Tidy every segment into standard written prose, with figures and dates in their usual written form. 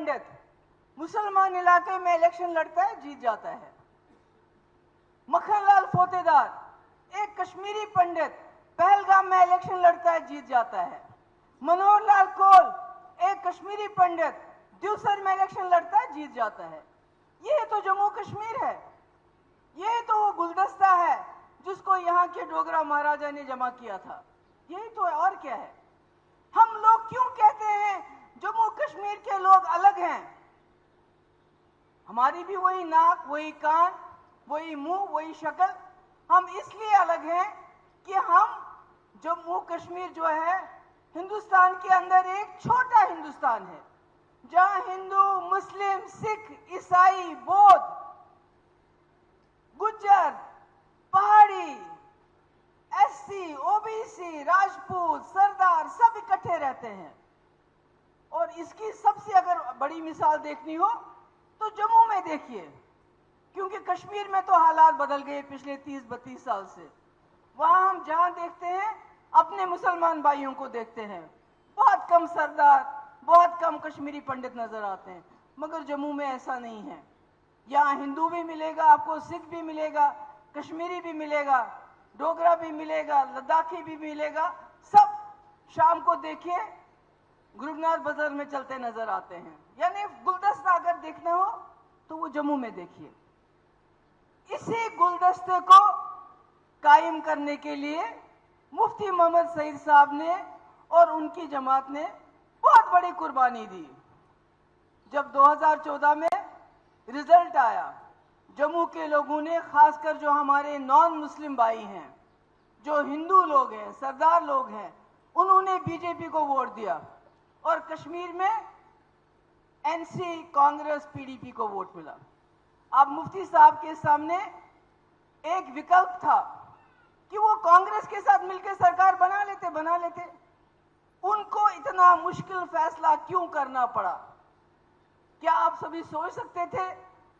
पंडित मुसलमान इलाके में इलेक्शन लड़ता है, जीत जाता है। मक्खन लाल फोतेदार एक कश्मीरी पंडित पहलगाम में इलेक्शन लड़ता है, जीत जाता है। मनोहर लाल कौल एक कश्मीरी पंडित दिवसर में इलेक्शन लड़ता है, जीत जाता है। ये तो जम्मू कश्मीर है, ये तो वो गुलदस्ता है जिसको यहाँ के डोगरा महाराजा ने जमा किया था। यही तो है, और क्या है। हम लोग क्यों कहते हैं जम्मू कश्मीर के लोग अलग हैं? हमारी भी वही नाक, वही कान, वही मुंह, वही शक्ल। हम इसलिए अलग हैं कि हम जम्मू कश्मीर जो है हिंदुस्तान के अंदर एक छोटा हिंदुस्तान है, जहां हिंदू, मुस्लिम, सिख, ईसाई, बौद्ध, गुज्जर, पहाड़ी, एससी, ओबीसी, राजपूत, सरदार सब इकट्ठे रहते हैं। और इसकी सबसे अगर बड़ी मिसाल देखनी हो तो जम्मू में देखिए, क्योंकि कश्मीर में तो हालात बदल गए पिछले 30-32 साल से। वहां हम जहां देखते हैं अपने मुसलमान भाइयों को देखते हैं, बहुत कम सरदार, बहुत कम कश्मीरी पंडित नजर आते हैं। मगर जम्मू में ऐसा नहीं है। यहाँ हिंदू भी मिलेगा आपको, सिख भी मिलेगा, कश्मीरी भी मिलेगा, डोगरा भी मिलेगा, लद्दाखी भी मिलेगा। सब शाम को देखिए गुरुनाथ बाजार में चलते नजर आते हैं। यानी गुलदस्ता अगर देखना हो तो वो जम्मू में देखिए। इसी गुलदस्ते को कायम करने के लिए मुफ्ती मोहम्मद सईद साहब ने और उनकी जमात ने बहुत बड़ी कुर्बानी दी। जब 2014 में रिजल्ट आया, जम्मू के लोगों ने, खासकर जो हमारे नॉन मुस्लिम भाई हैं, जो हिंदू लोग हैं, सरदार लोग हैं, उन्होंने बीजेपी को वोट दिया। और कश्मीर में एनसी, कांग्रेस, पीडीपी को वोट मिला। अब मुफ्ती साहब के सामने एक विकल्प था कि वो कांग्रेस के साथ मिलकर सरकार बना लेते। उनको इतना मुश्किल फैसला क्यों करना पड़ा? क्या आप सभी सोच सकते थे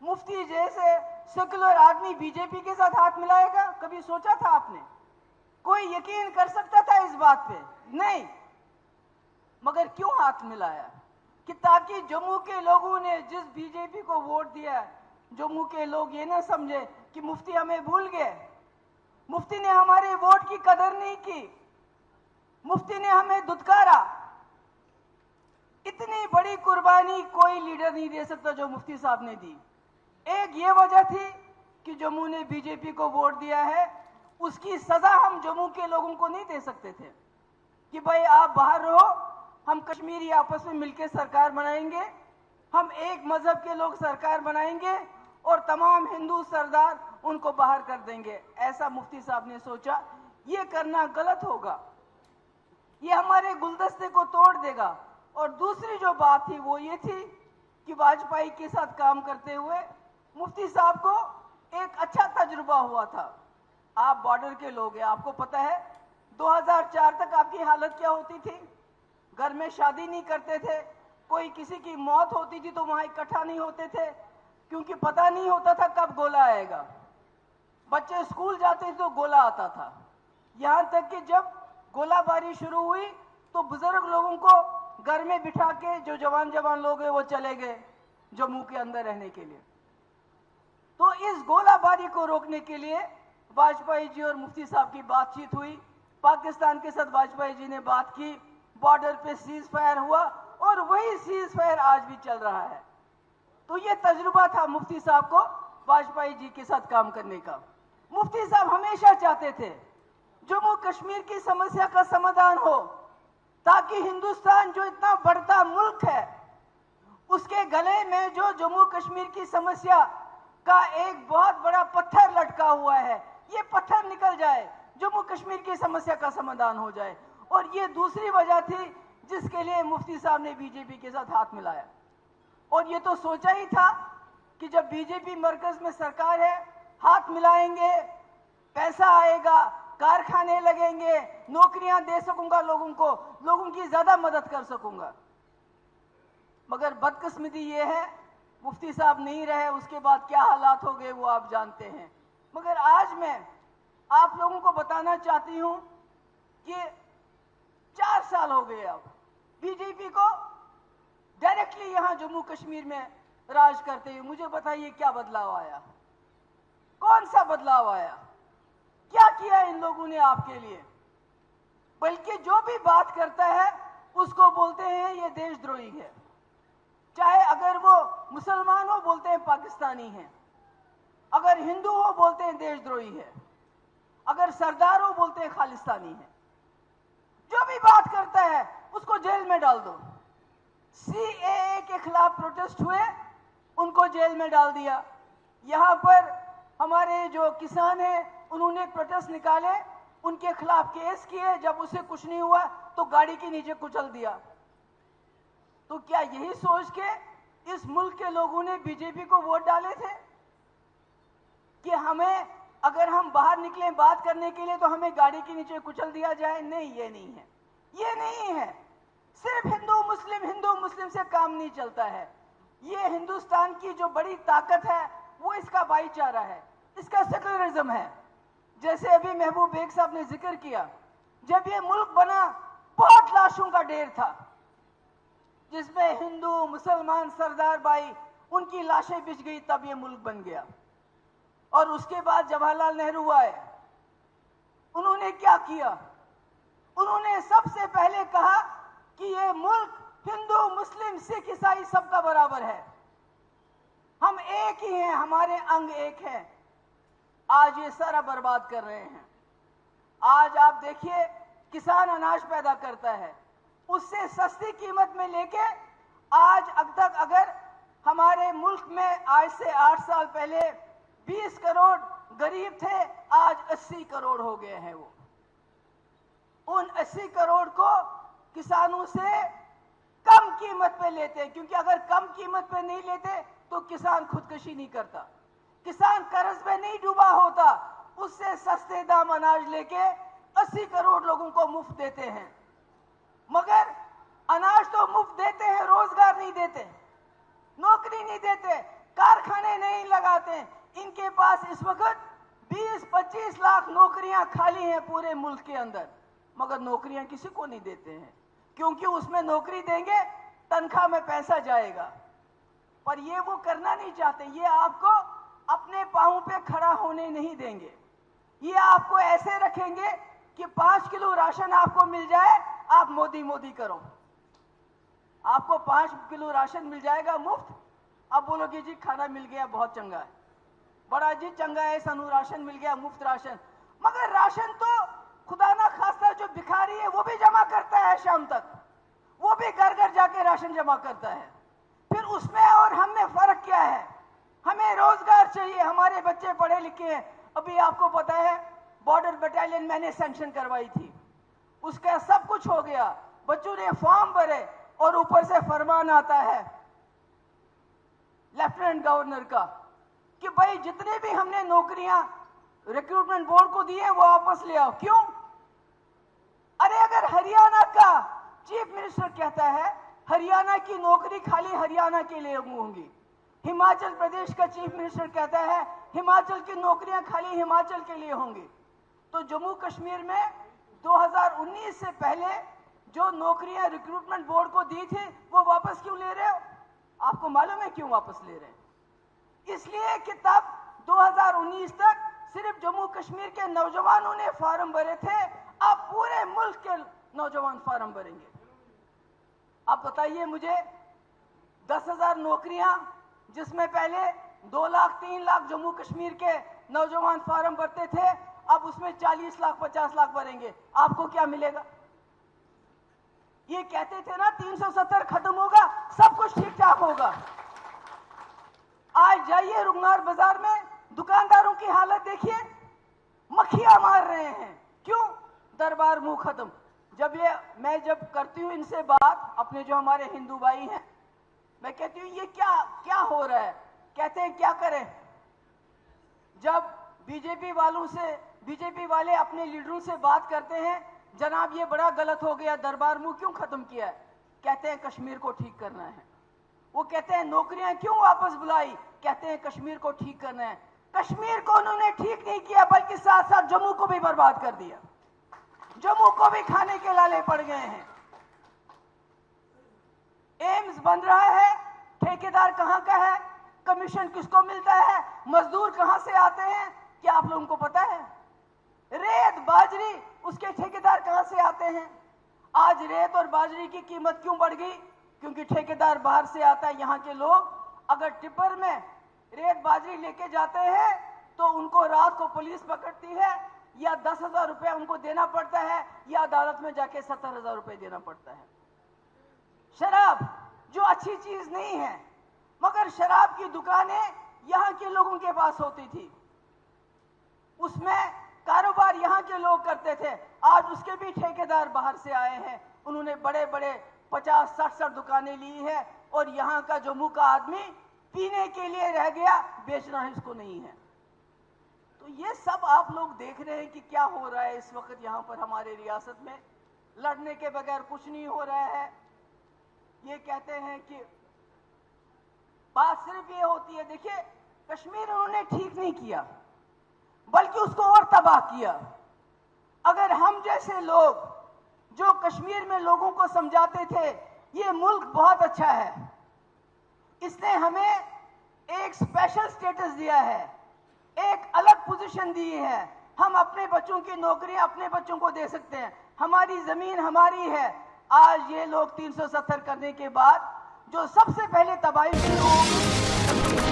मुफ्ती जैसे सेकुलर आदमी बीजेपी के साथ हाथ मिलाएगा? कभी सोचा था आपने? कोई यकीन कर सकता था इस बात पे? नहीं। मगर क्यों हाथ मिलाया? कि ताकि जम्मू के लोगों ने जिस बीजेपी को वोट दिया, जम्मू के लोग ये ना समझे कि मुफ्ती हमें भूल गए, मुफ्ती ने हमारे वोट की कदर नहीं की, मुफ्ती ने हमें दुत्कारा। इतनी बड़ी कुर्बानी कोई लीडर नहीं दे सकता जो मुफ्ती साहब ने दी। एक ये वजह थी कि जम्मू ने बीजेपी को वोट दिया है, उसकी सजा हम जम्मू के लोगों को नहीं दे सकते थे कि भाई आप बाहर रहो, हम कश्मीरी आपस में मिलकर सरकार बनाएंगे, हम एक मजहब के लोग सरकार बनाएंगे और तमाम हिंदू सरदार उनको बाहर कर देंगे। ऐसा मुफ्ती साहब ने सोचा। ये करना गलत होगा, ये हमारे गुलदस्ते को तोड़ देगा। और दूसरी जो बात थी वो ये थी कि वाजपेयी के साथ काम करते हुए मुफ्ती साहब को एक अच्छा तजुर्बा हुआ था। आप बॉर्डर के लोग हैं, आपको पता है 2004 तक आपकी हालत क्या होती थी। घर में शादी नहीं करते थे, कोई किसी की मौत होती थी तो वहां इकट्ठा नहीं होते थे, क्योंकि पता नहीं होता था कब गोला आएगा। बच्चे स्कूल जाते थे तो गोला आता था। यहां तक कि जब गोलाबारी शुरू हुई तो बुजुर्ग लोगों को घर में बिठा के, जो जवान लोग हैं वो चले गए जम्मू के अंदर रहने के लिए। तो इस गोलाबारी को रोकने के लिए वाजपेयी जी और मुफ्ती साहब की बातचीत हुई। पाकिस्तान के साथ वाजपेयी जी ने बात की, बॉर्डर पे सीज फायर हुआ और वही सीज फायर आज भी चल रहा है। तो ये तजुर्बा था मुफ्ती साहब को वाजपेयी जी के साथ काम करने का। मुफ्ती साहब हमेशा चाहते थे जम्मू कश्मीर की समस्या का समाधान हो, ताकि हिंदुस्तान जो इतना बढ़ता मुल्क है उसके गले में जो जम्मू कश्मीर की समस्या का एक बहुत बड़ा पत्थर लटका हुआ है, ये पत्थर निकल जाए, जम्मू कश्मीर की समस्या का समाधान हो जाए। और ये दूसरी वजह थी जिसके लिए मुफ्ती साहब ने बीजेपी के साथ हाथ मिलाया। और ये तो सोचा ही था कि जब बीजेपी मरकज में सरकार है, हाथ मिलाएंगे, पैसा आएगा, कारखाने लगेंगे, नौकरियां दे सकूंगा लोगों को, लोगों की ज्यादा मदद कर सकूंगा। मगर बदकिस्मती ये है मुफ्ती साहब नहीं रहे, उसके बाद क्या हालात हो गए वो आप जानते हैं। मगर आज मैं आप लोगों को बताना चाहती हूं कि 4 साल हो गए अब बीजेपी को डायरेक्टली यहाँ जम्मू कश्मीर में राज करते हुए, मुझे बताइए क्या बदलाव आया, कौन सा बदलाव आया, क्या किया इन लोगों ने आपके लिए? बल्कि जो भी बात करता है उसको बोलते हैं ये देशद्रोही है, चाहे अगर वो मुसलमान हो बोलते हैं पाकिस्तानी है, अगर हिंदू हो बोलते हैं देशद्रोही है, अगर सरदार हो बोलते हैं खालिस्तानी है। जो भी बात करता है उसको जेल में डाल दो। सीएए के खिलाफ प्रोटेस्ट हुए, उनको जेल में डाल दिया। यहाँ पर हमारे जो किसान हैं उन्होंने प्रोटेस्ट निकाले, उनके खिलाफ केस किए, जब उसे कुछ नहीं हुआ तो गाड़ी के नीचे कुचल दिया। तो क्या यही सोच के इस मुल्क के लोगों ने बीजेपी को वोट डाले थे कि हमें, अगर हम बाहर निकले बात करने के लिए तो हमें गाड़ी के नीचे कुचल दिया जाए? नहीं, ये नहीं है, ये नहीं है। सिर्फ हिंदू मुस्लिम से काम नहीं चलता है। ये हिंदुस्तान की जो बड़ी ताकत है वो इसका भाईचारा है, इसका सेकुलरिज्म है। जैसे अभी महबूब बेग साहब ने जिक्र किया, जब ये मुल्क बना बहुत लाशों का ढेर था, जिसमें हिंदू मुसलमान सरदार भाई उनकी लाशें बिछ गई, तब ये मुल्क बन गया। और उसके बाद जवाहरलाल नेहरू आए, उन्होंने क्या किया? उन्होंने सबसे पहले कहा कि ये मुल्क हिंदू मुस्लिम सिख ईसाई सबका बराबर है, हम एक ही हैं, हमारे अंग एक हैं। आज ये सारा बर्बाद कर रहे हैं। आज आप देखिए, किसान अनाज पैदा करता है, उससे सस्ती कीमत में लेके आज अब तक, अगर हमारे मुल्क में आज से 8 साल पहले 20 करोड़ गरीब थे, आज 80 करोड़ हो गए हैं। वो उन 80 करोड़ को किसानों से कम कीमत पे लेते हैं, क्योंकि अगर कम कीमत पे नहीं लेते तो किसान खुदकशी नहीं करता, किसान कर्ज में नहीं डूबा होता, उससे सस्ते दाम अनाज लेके 80 करोड़ लोगों को मुफ्त देते हैं। मगर अनाज तो मुफ्त देते हैं, रोजगार नहीं देते, नौकरी नहीं देते, कारखाने नहीं लगाते। इनके पास इस वक्त 20-25 लाख नौकरियां खाली हैं पूरे मुल्क के अंदर, मगर नौकरियां किसी को नहीं देते हैं, क्योंकि उसमें नौकरी देंगे तनख्वाह में पैसा जाएगा। पर ये वो करना नहीं चाहते, ये आपको अपने पांवों पे खड़ा होने नहीं देंगे। ये आपको ऐसे रखेंगे कि 5 किलो राशन आपको मिल जाए, आप मोदी मोदी करो, आपको 5 किलो राशन मिल जाएगा मुफ्त, अब बोलोगे जी खाना मिल गया बहुत चंगा है, बड़ा जी चंगा है, सानू राशन मिल गया, मुफ्त राशन। मगर राशन तो खुदा ना खास्ता जो भिखारी है वो भी जमा करता है, शाम तक वो भी घर घर जाके राशन जमा करता है। फिर उसमें और हम में फर्क क्या है? हमें रोजगार चाहिए, हमारे बच्चे पढ़े लिखे हैं। अभी आपको पता है बॉर्डर बटालियन मैंने सैंक्शन करवाई थी, उसका सब कुछ हो गया, बच्चों ने फॉर्म भरे और ऊपर से फरमान आता है लेफ्टिनेंट गवर्नर का कि भाई जितने भी हमने नौकरियां रिक्रूटमेंट बोर्ड को दी है वो वापस ले आओ। क्यों? अरे अगर हरियाणा का चीफ मिनिस्टर कहता है हरियाणा की नौकरी खाली हरियाणा के लिए होंगी, हिमाचल प्रदेश का चीफ मिनिस्टर कहता है हिमाचल की नौकरियां खाली हिमाचल के लिए होंगी, तो जम्मू कश्मीर में 2019 से पहले जो नौकरियां रिक्रूटमेंट बोर्ड को दी थी वो वापस क्यों ले रहे हो? आपको मालूम है क्यों वापस ले रहे हैं? इसलिए कि तब 2019 तक सिर्फ जम्मू कश्मीर के नौजवानों ने फार्म भरे थे, अब पूरे मुल्क के नौजवान फार्म भरेंगे। अब बताइए मुझे, 10,000 नौकरियां जिसमें पहले 2 लाख 3 लाख जम्मू कश्मीर के नौजवान फार्म भरते थे, अब उसमें 40 लाख 50 लाख भरेंगे, आपको क्या मिलेगा? ये कहते थे ना 370 खत्म होगा, सब कुछ ठीक ठाक होगा। आज जाइए रुगनार बाजार में, दुकानदारों की हालत देखिए, मक्खियां मार रहे हैं। क्यों? दरबार मुंह खत्म। मैं जब करती हूं इनसे बात, अपने जो हमारे हिंदू भाई हैं, मैं कहती हूं ये क्या हो रहा है? कहते हैं क्या करें। जब बीजेपी वाले अपने लीडरों से बात करते हैं, जनाब ये बड़ा गलत हो गया, दरबार मुंह क्यों खत्म किया है? कहते हैं कश्मीर को ठीक करना है। वो कहते हैं नौकरियां क्यों वापस बुलाई? कहते हैं कश्मीर को ठीक करना है। कश्मीर को उन्होंने ठीक नहीं किया, बल्कि साथ साथ जम्मू को भी बर्बाद कर दिया, जम्मू को भी खाने के लाले पड़ गए हैं। एम्स बन रहा है, ठेकेदार कहां का है, कमीशन किसको मिलता है, मजदूर कहां से आते हैं, क्या आप लोगों को पता है? रेत बाजरी उसके ठेकेदार कहां से आते हैं? आज रेत और बाजरी की कीमत क्यों बढ़ गई? क्योंकि ठेकेदार बाहर से आता है। यहाँ के लोग अगर टिप्पर में रेत बाजरी लेके जाते हैं तो उनको रात को पुलिस पकड़ती है, या 10,000 रुपया उनको देना पड़ता है, या अदालत में जाके 70,000 रुपये देना पड़ता है। शराब जो अच्छी चीज नहीं है, मगर शराब की दुकानें यहाँ के लोगों के पास होती थी, उसमें कारोबार यहाँ के लोग करते थे। आज उसके भी ठेकेदार बाहर से आए हैं, उन्होंने बड़े बड़े 50-60 दुकानें ली है, और यहाँ का जम्मू का आदमी पीने के लिए रह गया, बेचना इसको नहीं है। तो ये सब आप लोग देख रहे हैं कि क्या हो रहा है इस वक्त यहाँ पर हमारे रियासत में। लड़ने के बगैर कुछ नहीं हो रहा है। ये कहते हैं कि बात सिर्फ ये होती है, देखिए कश्मीर उन्होंने ठीक नहीं किया, बल्कि उसको और तबाह किया। अगर हम जैसे लोग जो कश्मीर में लोगों को समझाते थे ये मुल्क बहुत अच्छा है, इसने हमें एक स्पेशल स्टेटस दिया है, एक अलग पोजीशन दी है, हम अपने बच्चों की नौकरियां अपने बच्चों को दे सकते हैं, हमारी जमीन हमारी है। आज ये लोग 370 करने के बाद जो सबसे पहले तबाही शुरू होगी